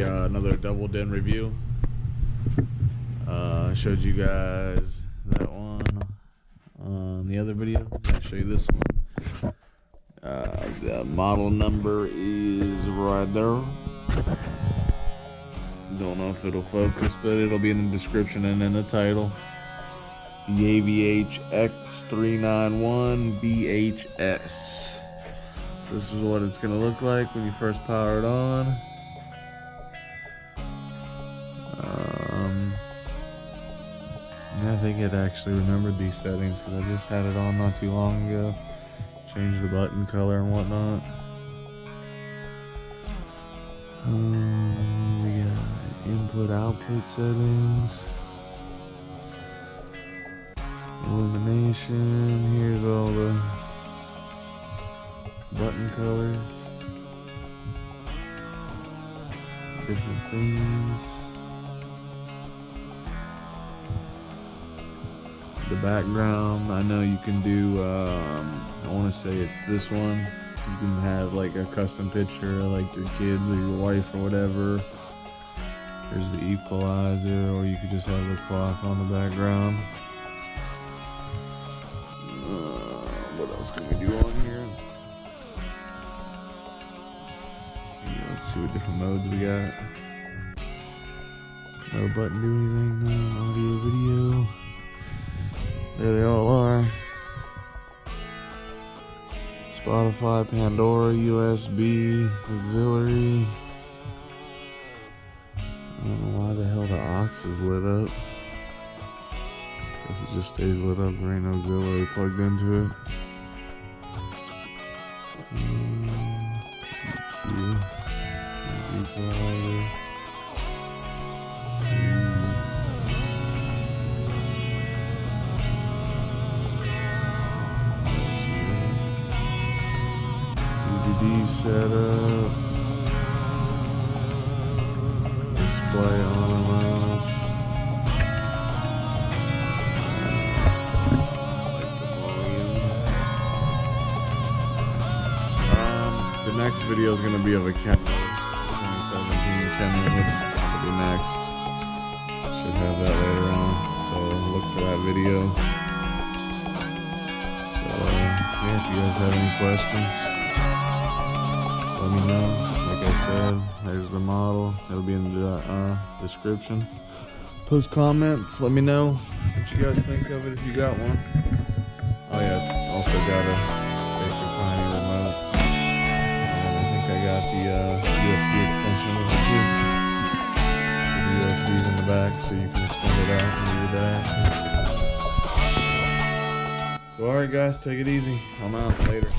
Another double den review. I showed you guys that one on the other video. I'm gonna show you this one. The model number is right there. Don't know if it'll focus, but it'll be in the description and in the title. The avh-x391bhs. This is what it's gonna look like when you first power it on. I think it actually remembered these settings because I just had it on not too long ago. Changed the button color and whatnot. We got input/output settings, illumination. Here's all the button colors, different themes. The background, I know you can do, I want to say it's this one. You can have like a custom picture of like your kids or your wife or whatever. There's the equalizer, or you could just have the clock on the background. What else can we do on here? Yeah, let's see what different modes we got. No button do anything, no audio, video. There they all are. Spotify, Pandora, USB, auxiliary. I don't know why the hell the aux is lit up. Guess it just stays lit up. There ain't no auxiliary plugged into it. Equalizer. DVD setup, display on and off, like the volume. The next video is going to be of a Kenwood 2017 Kenwood. That'll be next. Should have that later on, so look for that video. So yeah, if you guys have any questions, let me know. Like I said, there's the model. It'll be in the description. Post comments. Let me know what you guys think of it if you got one. Oh yeah, also got a basic tiny remote. And I think I got the USB extension with it too. The USB's in the back, so you can extend it out into your dash. So alright guys, take it easy. I'm out later.